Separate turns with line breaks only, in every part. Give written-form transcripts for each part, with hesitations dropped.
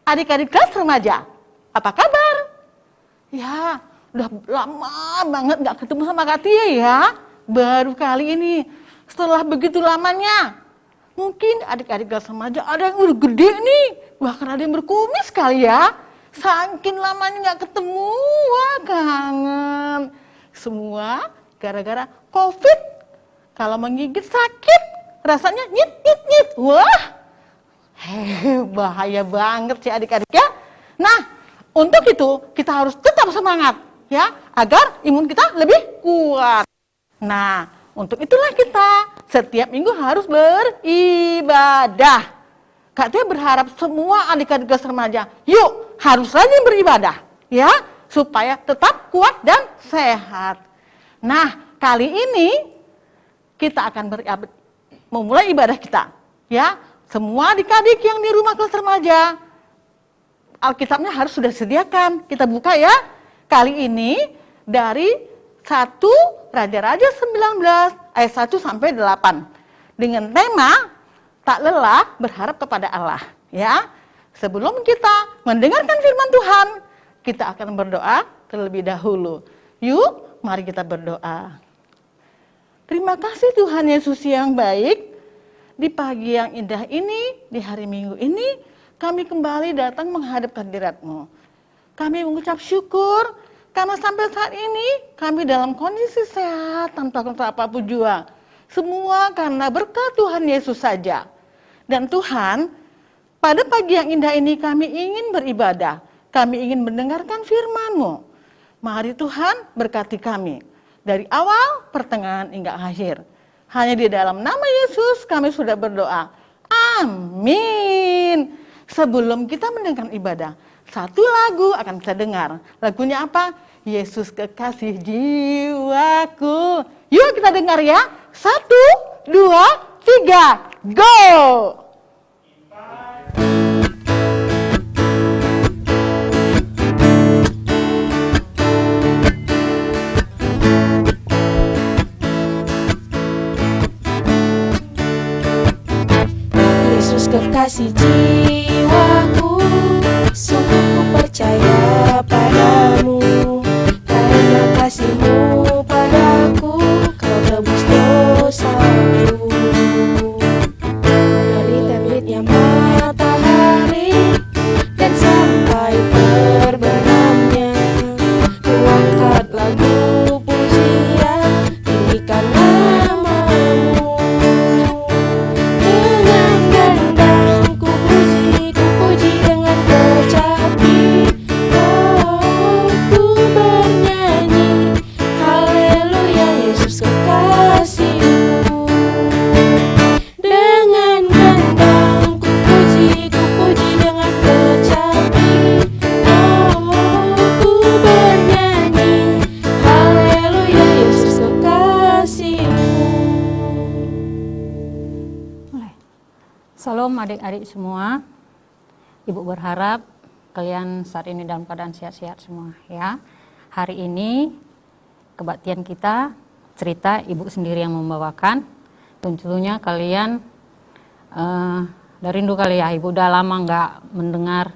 adik-adik kelas remaja, apa kabar? Ya, udah lama banget gak ketemu sama Kak Tia ya. Baru kali ini, setelah begitu lamanya. Mungkin adik-adik kelas remaja ada yang udah gede nih, bahkan ada yang berkumis kali ya. Saking lamanya gak ketemu, wah kangen. Semua gara-gara COVID. Kalau menggigit sakit, rasanya nyit. Wah, bahaya banget sih adik-adik ya. Nah, untuk itu kita harus tetap semangat ya, agar imun kita lebih kuat. Nah, untuk itulah kita setiap minggu harus beribadah. Kak Tia berharap semua adik-adik kelas remaja, yuk harus rajin beribadah ya, supaya tetap kuat dan sehat. Nah, kali ini kita akan memulai ibadah kita ya. Semua adik-adik yang di rumah kelas remaja, Alkitabnya harus sudah disediakan. Kita buka ya. Kali ini dari 1 Raja-Raja 19 ayat 1 sampai 8. Dengan tema tak lelah berharap kepada Allah ya. Sebelum kita mendengarkan firman Tuhan, kita akan berdoa terlebih dahulu. Yuk, mari kita berdoa. Terima kasih Tuhan Yesus yang baik. Di pagi yang indah ini, di hari Minggu ini, kami kembali datang menghadap hadirat-Mu. Kami mengucap syukur karena sampai saat ini kami dalam kondisi sehat tanpa apapun jua. Semua karena berkat Tuhan Yesus saja. Dan Tuhan, pada pagi yang indah ini kami ingin beribadah. Kami ingin mendengarkan firman-Mu. Mari Tuhan berkati kami. Dari awal, pertengahan, hingga akhir. Hanya di dalam nama Yesus kami sudah berdoa. Amin. Sebelum kita mendengarkan ibadah, satu lagu akan kita dengar. Lagunya apa? Yesus kekasih jiwaku. Yuk kita dengar ya. 1, 2, 3, go!
Kekasih jiwaku, sungguh ku percaya padamu. Karena kasih-Mu padaku, Kau tebus dosaku. Dari terbitnya matahari dan sampai terbenamnya, ku angkat lagu pujian, tinggikan nama-Mu.
Shalom adik-adik semua. Ibu berharap kalian saat ini dalam keadaan sehat-sehat semua ya. Hari ini kebaktian kita cerita ibu sendiri yang membawakan. Tentunya kalian rindu kali ya, ibu udah lama nggak mendengar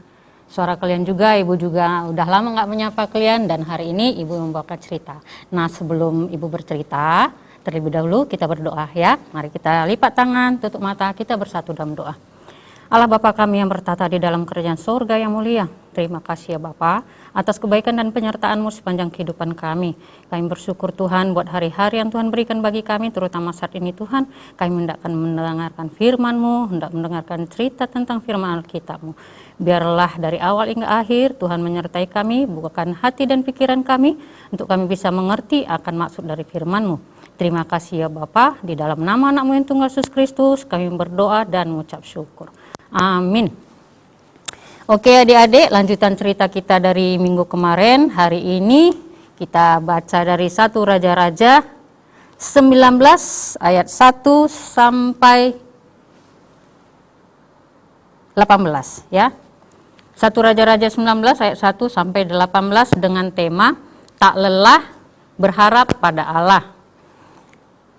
suara kalian juga, ibu juga udah lama nggak menyapa kalian, dan hari ini ibu membawakan cerita. Nah, sebelum ibu bercerita, terlebih dahulu kita berdoa ya. Mari kita lipat tangan, tutup mata, kita bersatu dalam doa. Allah Bapa kami yang bertata di dalam kerajaan surga yang mulia, terima kasih ya Bapa atas kebaikan dan penyertaan-Mu sepanjang kehidupan kami. Kami bersyukur Tuhan buat hari-hari yang Tuhan berikan bagi kami, terutama saat ini Tuhan. Kami hendak mendengarkan firman-Mu, hendak mendengarkan cerita tentang firman Alkitab-Mu. Biarlah dari awal hingga akhir Tuhan menyertai kami, bukakan hati dan pikiran kami untuk kami bisa mengerti akan maksud dari firman-Mu. Terima kasih ya Bapa, di dalam nama anak-Mu yang tunggal Yesus Kristus kami berdoa dan mengucap syukur. Amin. Oke adik-adik, lanjutan cerita kita dari minggu kemarin. Hari ini kita baca dari 1 Raja-Raja 19 ayat 1 sampai 18 ya. 1 Raja-Raja 19 ayat 1 sampai 18 dengan tema tak lelah berharap pada Allah.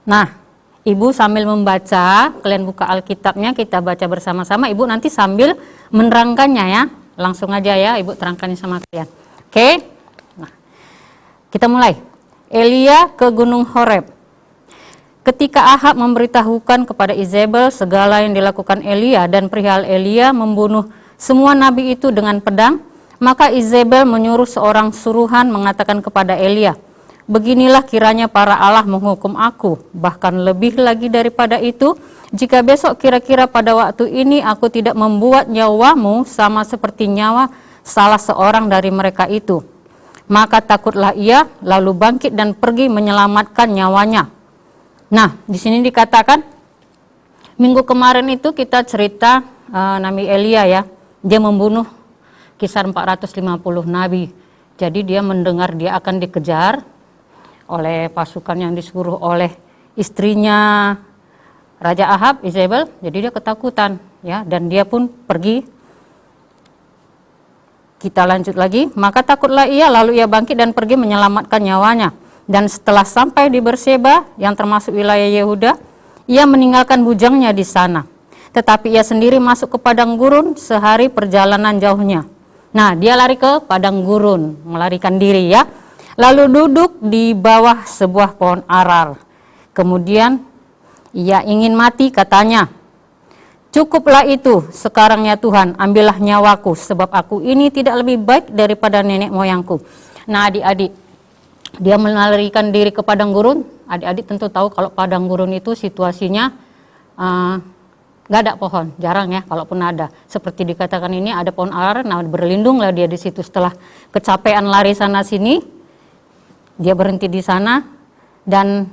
Nah, Ibu sambil membaca, kalian buka Alkitabnya, kita baca bersama-sama. Ibu nanti sambil menerangkannya ya. langsung aja ya Ibu terangkan sama kalian. Oke. Nah, kita mulai. Elia ke Gunung Horeb. Ketika Ahab memberitahukan kepada Izebel segala yang dilakukan Elia dan perihal Elia membunuh semua nabi itu dengan pedang, maka Izebel menyuruh seorang suruhan mengatakan kepada Elia, "Beginilah kiranya para Allah menghukum aku, bahkan lebih lagi daripada itu, jika besok kira-kira pada waktu ini aku tidak membuat nyawamu sama seperti nyawa salah seorang dari mereka itu." Maka takutlah ia, lalu bangkit dan pergi menyelamatkan nyawanya. Nah, di sini dikatakan, minggu kemarin itu kita cerita Nabi Elia ya, dia membunuh kisar 450 nabi. Jadi dia mendengar dia akan dikejar oleh pasukan yang disuruh oleh istrinya Raja Ahab, Izebel. Jadi dia ketakutan ya, dan dia pun pergi. Kita lanjut lagi, maka takutlah ia, lalu ia bangkit dan pergi menyelamatkan nyawanya. Dan setelah sampai di Berseba yang termasuk wilayah Yehuda, ia meninggalkan bujangnya di sana. Tetapi ia sendiri masuk ke padang gurun sehari perjalanan jauhnya. Nah, dia lari ke padang gurun, melarikan diri ya. Lalu duduk di bawah sebuah pohon arar. Kemudian ia ingin mati, katanya, "Cukuplah itu, sekarang ya Tuhan, ambillah nyawaku, sebab aku ini tidak lebih baik daripada nenek moyangku." Nah adik-adik, dia melarikan diri ke padang gurun. Adik-adik tentu tahu kalau padang gurun itu situasinya nggak ada pohon, jarang ya, kalaupun ada. Seperti dikatakan ini ada pohon arar, nah berlindunglah dia di situ. Setelah kecapean lari sana sini, dia berhenti di sana dan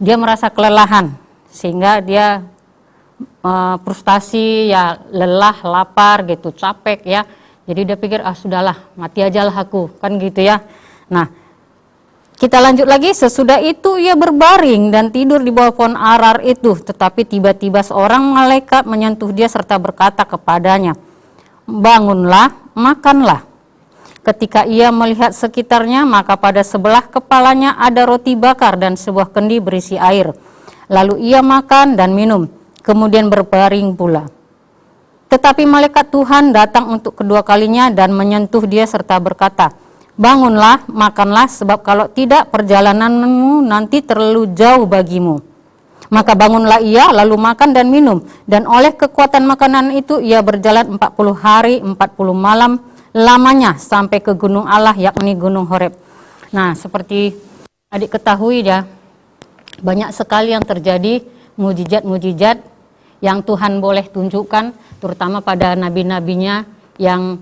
dia merasa kelelahan sehingga dia frustasi ya, lelah, lapar gitu, capek ya. Jadi dia pikir sudahlah, mati aja lah aku, kan gitu ya. Nah, kita lanjut lagi, sesudah itu ia berbaring dan tidur di bawah pohon arar itu, tetapi tiba-tiba seorang malaikat menyentuh dia serta berkata kepadanya, "Bangunlah, makanlah." Ketika ia melihat sekitarnya, maka pada sebelah kepalanya ada roti bakar dan sebuah kendi berisi air. Lalu ia makan dan minum, kemudian berbaring pula. Tetapi malaikat Tuhan datang untuk kedua kalinya dan menyentuh dia serta berkata, "Bangunlah, makanlah, sebab kalau tidak perjalananmu nanti terlalu jauh bagimu." Maka bangunlah ia, lalu makan dan minum, dan oleh kekuatan makanan itu ia berjalan 40 hari, 40 malam lamanya sampai ke gunung Allah, yakni Gunung Horeb. Nah, seperti adik ketahui ya, banyak sekali yang terjadi mujizat-mujizat yang Tuhan boleh tunjukkan, terutama pada nabi-nabinya yang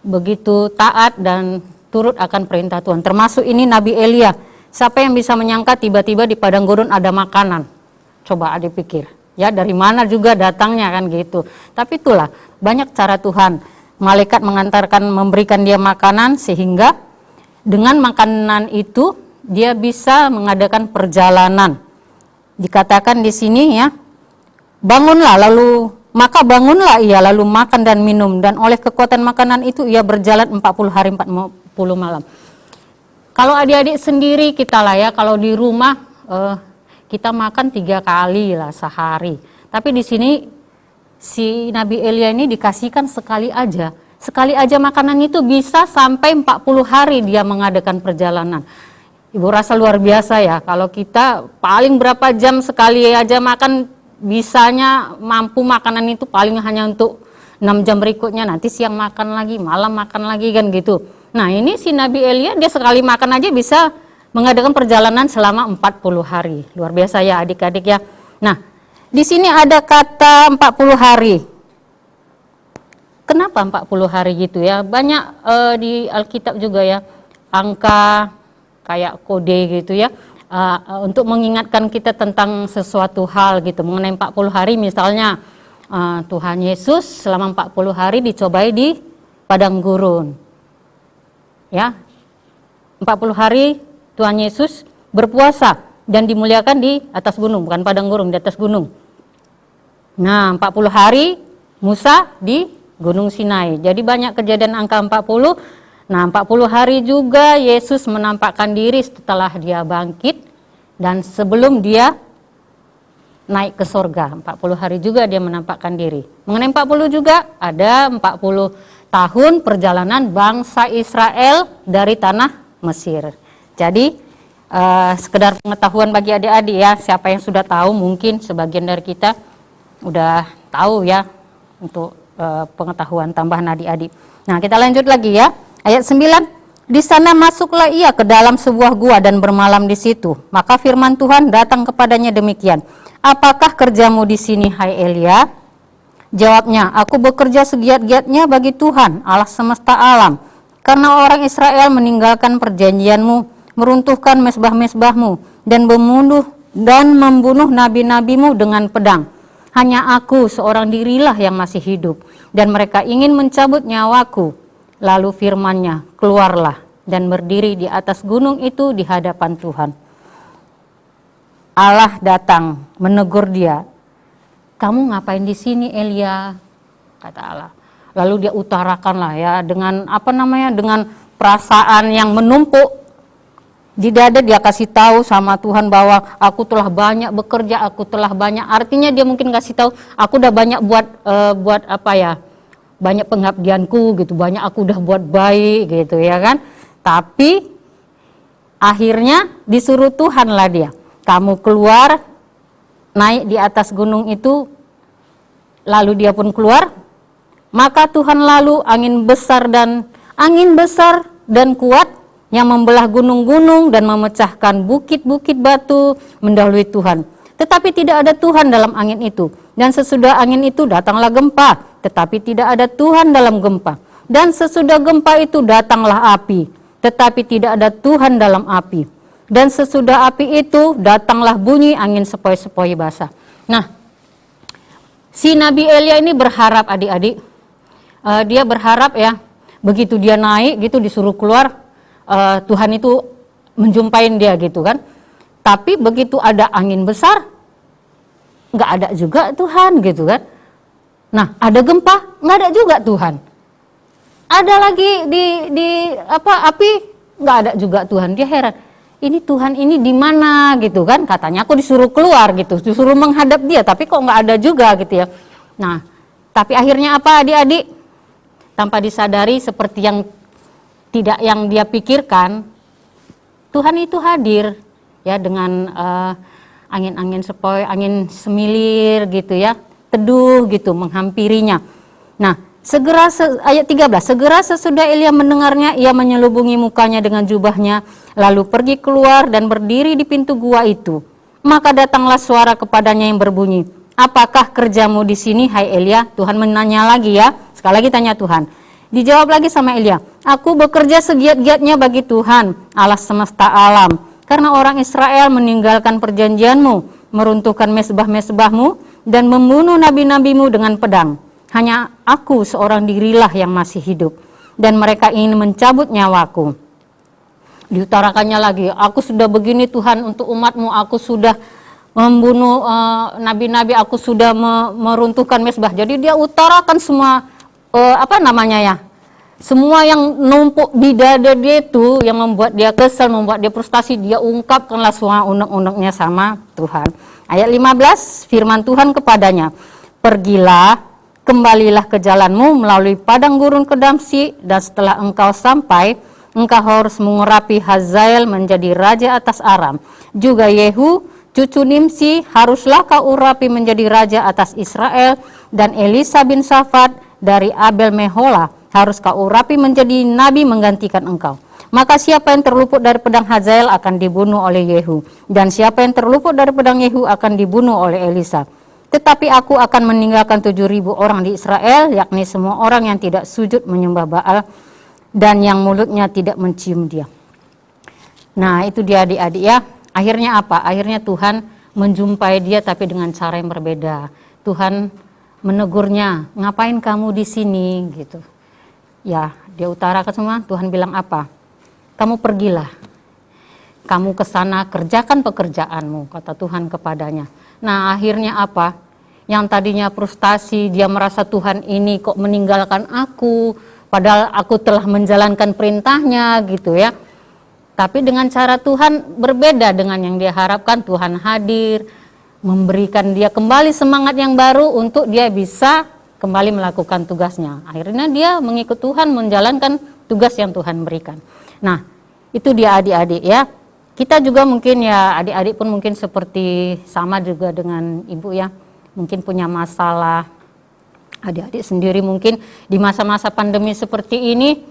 begitu taat dan turut akan perintah Tuhan. Termasuk ini Nabi Elia. Siapa yang bisa menyangka tiba-tiba di padang gurun ada makanan? Coba adik pikir. Ya, dari mana juga datangnya kan gitu. Tapi itulah banyak cara Tuhan. Malaikat mengantarkan, memberikan dia makanan sehingga dengan makanan itu dia bisa mengadakan perjalanan. Dikatakan di sini ya, bangunlah, lalu maka bangunlah ia, lalu makan dan minum, dan oleh kekuatan makanan itu ia berjalan 40 hari 40 malam. Kalau adik-adik sendiri kita lah ya, kalau di rumah kita makan 3 kali lah sehari. Tapi di sini si Nabi Elia ini dikasihkan sekali aja makanan itu bisa sampai 40 hari dia mengadakan perjalanan. Ibu rasa luar biasa ya, kalau kita paling berapa jam sekali aja makan, bisanya mampu makanan itu paling hanya untuk 6 jam berikutnya, nanti siang makan lagi, malam makan lagi kan gitu. Nah ini si Nabi Elia, dia sekali makan aja bisa mengadakan perjalanan selama 40 hari. Luar biasa ya adik-adik ya. Nah di sini ada kata 40 hari. Kenapa 40 hari gitu ya? Banyak di Alkitab juga ya, angka kayak kode gitu ya, untuk mengingatkan kita tentang sesuatu hal gitu. Mengenai 40 hari misalnya, Tuhan Yesus selama 40 hari dicobai di padang gurun. Ya, 40 hari Tuhan Yesus berpuasa dan dimuliakan di atas gunung, bukan padang gurun, di atas gunung. Nah, 40 hari Musa di Gunung Sinai. Jadi banyak kejadian angka 40. Nah, 40 hari juga Yesus menampakkan diri setelah dia bangkit dan sebelum dia naik ke sorga. 40 hari juga dia menampakkan diri. Mengenai 40 juga ada 40 tahun perjalanan bangsa Israel dari tanah Mesir. Jadi sekedar pengetahuan bagi adik-adik ya, siapa yang sudah tahu mungkin sebagian dari kita udah tahu ya, untuk pengetahuan tambahan adik-adik. Nah, kita lanjut lagi ya. Ayat 9. Di sana masuklah ia ke dalam sebuah gua dan bermalam di situ. Maka firman Tuhan datang kepadanya demikian. Apakah kerjamu di sini, hai Elia? Jawabnya, aku bekerja segiat-giatnya bagi Tuhan, Allah semesta alam. Karena orang Israel meninggalkan perjanjianmu, meruntuhkan mesbah-mesbahmu, dan membunuh nabi-nabimu dengan pedang. Hanya aku seorang dirilah yang masih hidup, dan mereka ingin mencabut nyawaku. Lalu firman-Nya, keluarlah dan berdiri di atas gunung itu di hadapan Tuhan. Allah datang menegur dia. Kamu ngapain di sini, Elia? Kata Allah. Lalu dia utarakanlah ya dengan dengan perasaan yang menumpuk di dada. Dia kasih tahu sama Tuhan bahwa aku telah banyak bekerja, aku telah banyak. Artinya dia mungkin kasih tahu, aku udah banyak buat banyak pengabdianku gitu, banyak aku udah buat baik gitu ya kan. Tapi akhirnya disuruh Tuhan lah dia, kamu keluar, naik di atas gunung itu. Lalu dia pun keluar, maka Tuhan lalu angin besar dan kuat yang membelah gunung-gunung dan memecahkan bukit-bukit batu mendahului Tuhan. Tetapi tidak ada Tuhan dalam angin itu. Dan sesudah angin itu datanglah gempa, tetapi tidak ada Tuhan dalam gempa. Dan sesudah gempa itu datanglah api, tetapi tidak ada Tuhan dalam api. Dan sesudah api itu datanglah bunyi angin sepoi-sepoi basah. Nah, si Nabi Elia ini berharap adik-adik, dia berharap ya, begitu dia naik gitu disuruh keluar, Tuhan itu menjumpain dia gitu kan. Tapi begitu ada angin besar, nggak ada juga Tuhan gitu kan. Nah, ada gempa, nggak ada juga Tuhan. Ada lagi api, nggak ada juga Tuhan. Dia heran, ini Tuhan ini di mana gitu kan? Katanya aku disuruh keluar gitu, disuruh menghadap dia, tapi kok nggak ada juga gitu ya. Nah, tapi akhirnya apa adik-adik? Tanpa disadari seperti yang dia pikirkan, Tuhan itu hadir ya dengan angin-angin sepoi, angin semilir gitu ya, teduh gitu menghampirinya. Nah, ayat 13, segera sesudah Elia mendengarnya, ia menyelubungi mukanya dengan jubahnya, lalu pergi keluar dan berdiri di pintu gua itu. Maka datanglah suara kepadanya yang berbunyi, apakah kerjamu di sini, hai Elia? Tuhan menanya lagi ya, sekali lagi tanya Tuhan. Dijawab lagi sama Elia, aku bekerja segiat-giatnya bagi Tuhan, Allah semesta alam. Karena orang Israel meninggalkan perjanjianmu, meruntuhkan mesbah-mesbahmu, dan membunuh nabi-nabimu dengan pedang. Hanya aku seorang dirilah yang masih hidup, dan mereka ingin mencabut nyawaku. Diutarakannya lagi, aku sudah begini Tuhan untuk umatmu, aku sudah membunuh nabi-nabi, aku sudah meruntuhkan mesbah. Jadi dia utarakan semua semua yang numpuk di dada dia itu, yang membuat dia kesal, membuat dia frustasi, dia ungkapkanlah semua unek-uneknya sama Tuhan. Ayat 15, firman Tuhan kepadanya, pergilah, kembalilah ke jalanmu melalui padang gurun ke Damsyik, dan setelah engkau sampai, engkau harus mengurapi Hazael menjadi raja atas Aram. Juga Yehu, cucu Nimsi, haruslah kau urapi menjadi raja atas Israel, dan Elisa bin Safat dari Abel Mehola harus kau urapi menjadi nabi menggantikan engkau. Maka siapa yang terluput dari pedang Hazael akan dibunuh oleh Yehu, dan siapa yang terluput dari pedang Yehu akan dibunuh oleh Elisa. Tetapi aku akan meninggalkan 7.000 orang di Israel, yakni semua orang yang tidak sujud menyembah Baal dan yang mulutnya tidak mencium dia. Nah, itu dia adik-adik ya. Akhirnya apa? Akhirnya Tuhan menjumpai dia tapi dengan cara yang berbeda. Tuhan menegurnya, ngapain kamu di sini gitu. Ya, dia utarakan semua. Tuhan bilang apa? Kamu pergilah, kamu ke sana kerjakan pekerjaanmu, kata Tuhan kepadanya. Nah, akhirnya apa? Yang tadinya frustasi, dia merasa Tuhan ini kok meninggalkan aku, padahal aku telah menjalankan perintahnya gitu ya. Tapi dengan cara Tuhan berbeda dengan yang dia harapkan. Tuhan hadir, memberikan dia kembali semangat yang baru untuk dia bisa kembali melakukan tugasnya. Akhirnya dia mengikut Tuhan, menjalankan tugas yang Tuhan berikan. Nah, itu dia adik-adik ya. Kita juga mungkin ya, adik-adik pun mungkin seperti sama juga dengan ibu ya, mungkin punya masalah. Adik-adik sendiri mungkin di masa-masa pandemi seperti ini,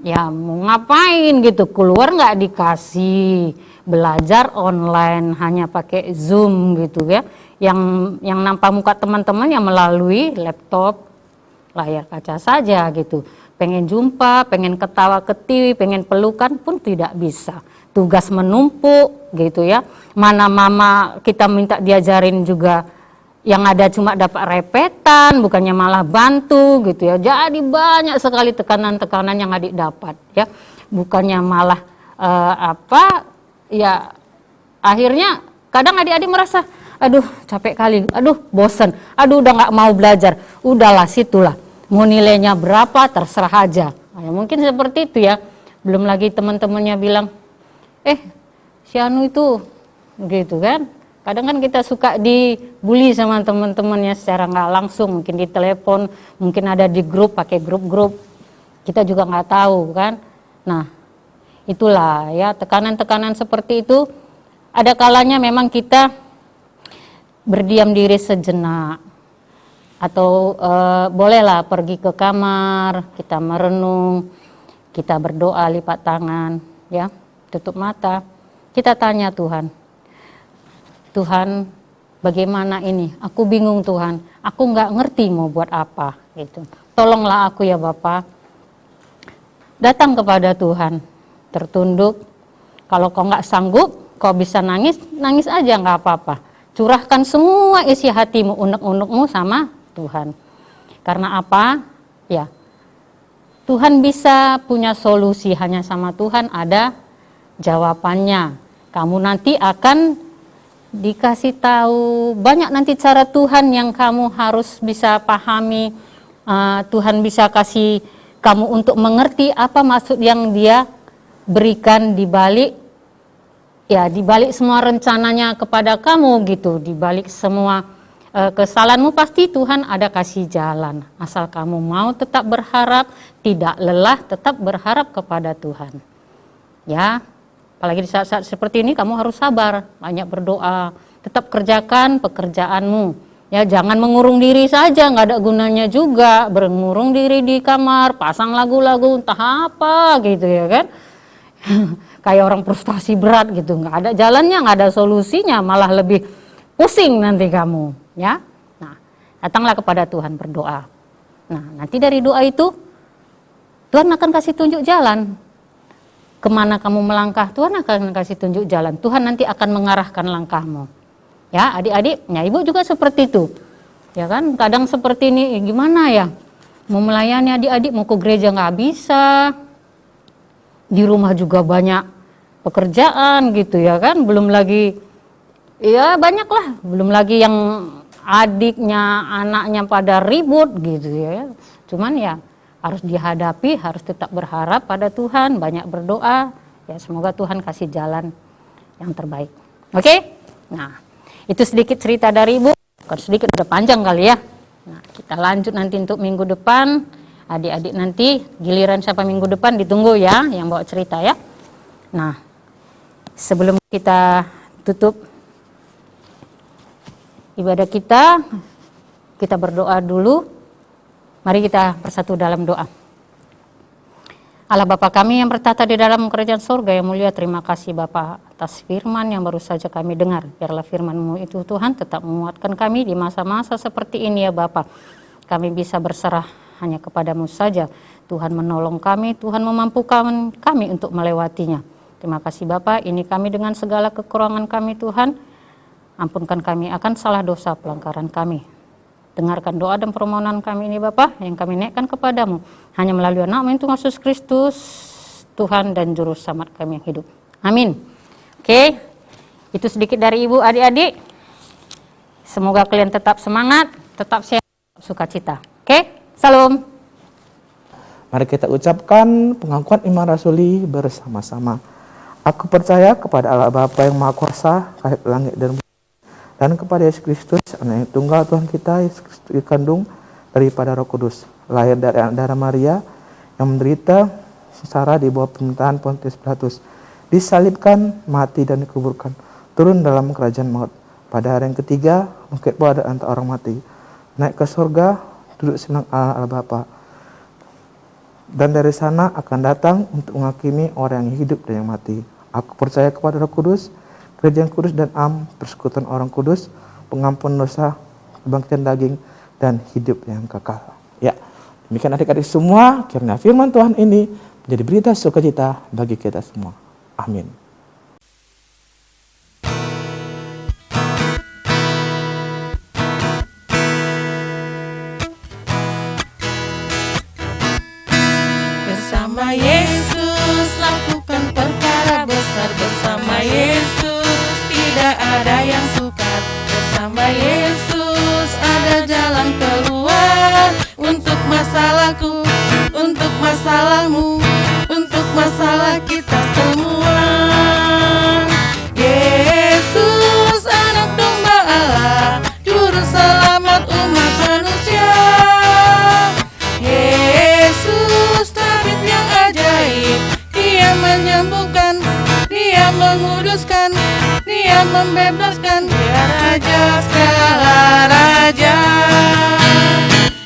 ya mau ngapain gitu, keluar nggak dikasih, belajar online hanya pakai Zoom gitu ya, yang nampak muka teman-teman yang melalui laptop, layar kaca saja gitu. Pengen jumpa, pengen ketawa ketiwi, pengen pelukan pun tidak bisa. Tugas menumpuk gitu ya. Mana mama kita minta diajarin juga yang ada cuma dapat repetan, bukannya malah bantu gitu ya. Jadi banyak sekali tekanan-tekanan yang adik dapat ya. Bukannya malah ya akhirnya kadang adik-adik merasa aduh capek kali, aduh bosen, aduh udah nggak mau belajar, udahlah situlah. Mau nilainya berapa terserah aja. Nah, mungkin seperti itu ya. Belum lagi teman-temannya bilang, si Anu itu gitu kan. Kadang kan kita suka dibully sama teman-temannya secara nggak langsung, mungkin di telepon, mungkin ada di grup, pakai grup-grup. Kita juga nggak tahu kan. Nah, itulah ya, tekanan-tekanan seperti itu. Ada kalanya memang kita berdiam diri sejenak. Atau bolehlah pergi ke kamar, kita merenung, kita berdoa lipat tangan, ya, tutup mata, kita tanya Tuhan, Tuhan bagaimana ini? Aku bingung Tuhan, aku nggak ngerti mau buat apa, gitu. Tolonglah aku ya Bapa. Datang kepada Tuhan, tertunduk. Kalau kau nggak sanggup, kau bisa nangis, nangis aja nggak apa-apa. Curahkan semua isi hatimu, unek-unekmu sama Tuhan. Karena apa? Ya, Tuhan bisa punya solusi, hanya sama Tuhan ada jawabannya. Kamu nanti akan dikasih tahu banyak nanti cara Tuhan yang kamu harus bisa pahami. Tuhan bisa kasih kamu untuk mengerti apa maksud yang Dia berikan di balik semua rencananya kepada kamu gitu, di balik semua kesalahanmu pasti Tuhan ada kasih jalan. Asal kamu mau tetap berharap, tidak lelah, tetap berharap kepada Tuhan. Ya, apalagi di saat-saat seperti ini kamu harus sabar, banyak berdoa, tetap kerjakan pekerjaanmu. Ya, jangan mengurung diri saja, nggak ada gunanya juga. Mengurung diri di kamar, pasang lagu-lagu entah apa gitu ya kan. Kayak orang frustasi berat gitu, nggak ada jalannya, nggak ada solusinya, malah lebih pusing nanti kamu. Ya, nah datanglah kepada Tuhan berdoa. Nah nanti dari doa itu Tuhan akan kasih tunjuk jalan kemana kamu melangkah. Tuhan akan kasih tunjuk jalan. Tuhan nanti akan mengarahkan langkahmu. Ya adik-adik, ya ibu juga seperti itu. Ya kan, kadang seperti ini gimana ya? Mau melayani adik-adik, mau ke gereja nggak bisa. Di rumah juga banyak pekerjaan gitu ya kan. Belum lagi ya banyak lah, belum lagi yang adiknya, anaknya pada ribut gitu ya. Cuman ya harus dihadapi, harus tetap berharap pada Tuhan, banyak berdoa. Ya semoga Tuhan kasih jalan yang terbaik. Oke? Nah, itu sedikit cerita dari Ibu. Bukan sedikit, udah panjang kali ya. Nah, kita lanjut nanti untuk minggu depan. Adik-adik nanti giliran siapa minggu depan ditunggu ya, yang bawa cerita ya. Nah, sebelum kita tutup ibadah kita berdoa dulu. Mari kita bersatu dalam doa. Allah Bapa kami yang bertata di dalam kerajaan surga yang mulia, terima kasih Bapa atas firman yang baru saja kami dengar. Biarlah firman-Mu itu Tuhan tetap menguatkan kami di masa-masa seperti ini ya Bapa. Kami bisa berserah hanya kepadamu saja. Tuhan menolong kami, Tuhan memampukan kami untuk melewatinya. Terima kasih Bapa, ini kami dengan segala kekurangan kami Tuhan. Ampunkan kami akan salah dosa pelanggaran kami. Dengarkan doa dan permohonan kami ini Bapa yang kami naikkan kepadamu. Hanya melalui nama Tuhan Yesus Kristus, Tuhan dan Juru Selamat kami yang hidup. Amin. Oke, itu sedikit dari Ibu adik-adik. Semoga kalian tetap semangat, tetap sehat, sukacita. Oke, salam.
Mari kita ucapkan pengakuan iman rasuli bersama-sama. Aku percaya kepada Allah Bapa yang Maha Kuasa, Kahit langit dan bumi, dan kepada Yesus Kristus, anak yang tunggal Tuhan kita, Yesus Kristus dikandung daripada Roh Kudus, lahir dari darah Maria, yang menderita sengsara di bawah pemerintahan Pontius Pilatus, disalibkan, mati dan dikuburkan, turun dalam kerajaan maut. Pada hari yang ketiga, bangkit pula dari antara orang mati, naik ke surga, duduk sebelah Allah Bapa. Dan dari sana akan datang untuk menghakimi orang yang hidup dan yang mati. Aku percaya kepada Roh Kudus, gereja yang kudus dan persekutuan orang kudus, pengampunan dosa, kebangkitan daging, dan hidup yang kekal. Ya, demikian adik-adik semua, kiranya firman Tuhan ini menjadi berita sukacita bagi kita semua. Amin.
Bersama Yesus lakukan perkara besar. Bersama Yesus tidak ada yang sukar. Bersama Yesus ada jalan keluar. Untuk masalahku, untuk masalahmu, untuk masalah kita semua. Yesus anak domba Allah, juru selamat umat manusia. Yesus tabib yang ajaib, Dia menyembuhkan, Dia menguduskan, Dia membebaskan. Dia Raja segala raja.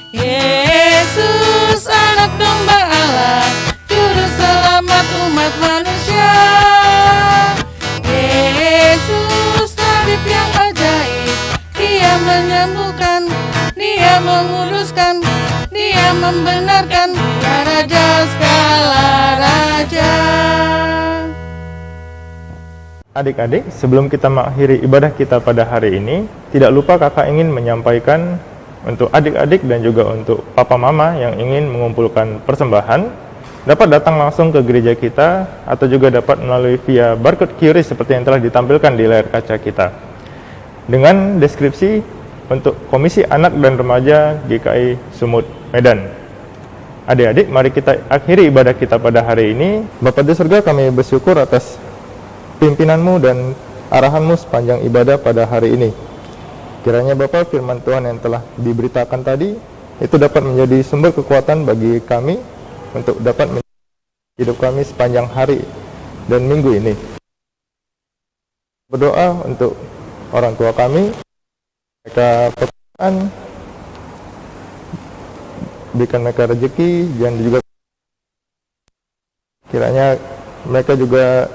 Yesus anak domba Allah, juru selamat umat manusia. Yesus tabib yang ajaib, Dia menyembuhkan, Dia menguduskan, Dia membenarkan. Dia Raja segala raja.
Adik-adik, sebelum kita mengakhiri ibadah kita pada hari ini, tidak lupa kakak ingin menyampaikan untuk adik-adik dan juga untuk papa mama yang ingin mengumpulkan persembahan, dapat datang langsung ke gereja kita atau juga dapat melalui via barcode QRIS seperti yang telah ditampilkan di layar kaca kita. Dengan deskripsi untuk Komisi Anak dan Remaja GKI Sumut Medan. Adik-adik, mari kita akhiri ibadah kita pada hari ini. Bapa di surga, kami bersyukur atas pimpinanmu dan arahanmu sepanjang ibadah pada hari ini. Kiranya Bapa, firman Tuhan yang telah diberitakan tadi itu dapat menjadi sumber kekuatan bagi kami untuk dapat menjaga hidup kami sepanjang hari dan minggu ini. Berdoa untuk orang tua kami, mereka pekerjaan, berikan mereka rezeki, dan juga kiranya mereka juga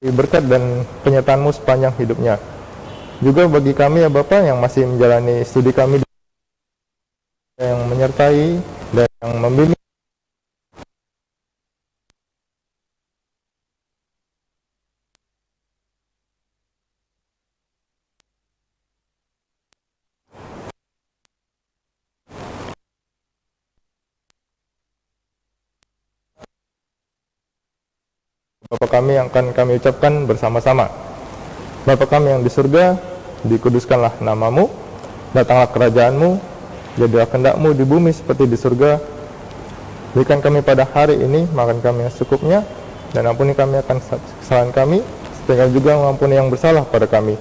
berkat dan penyertaan-Mu sepanjang hidupnya. Juga bagi kami ya Bapak yang masih menjalani studi kami, yang menyertai dan yang membimbing. Bapa kami yang akan kami ucapkan bersama-sama. Bapa kami yang di surga, dikuduskanlah namamu, datanglah kerajaan-Mu, jadilah kehendak-Mu di bumi seperti di surga. Berikan kami pada hari ini makan kami yang secukupnya, dan ampuni kami akan kesalahan kami, sehingga juga mengampuni yang bersalah pada kami.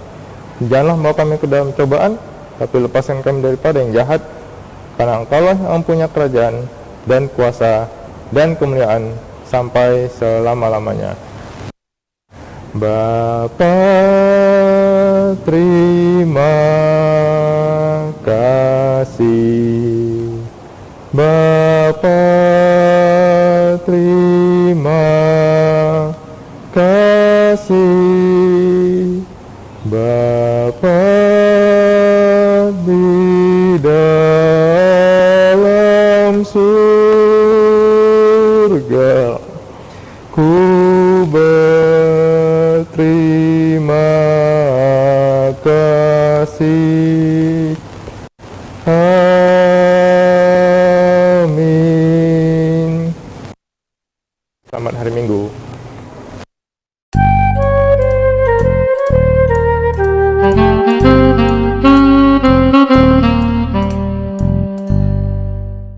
Janganlah membawa kami ke dalam cobaan, tapi lepaskan kami daripada yang jahat, karena Engkau-lah yang mempunyai kerajaan dan kuasa dan kemuliaan sampai selama-lamanya. Bapa, terima kasih. Bapa, terima kasih. Bapa di dalam surga, ku berterima kasih. Amin. Selamat hari Minggu.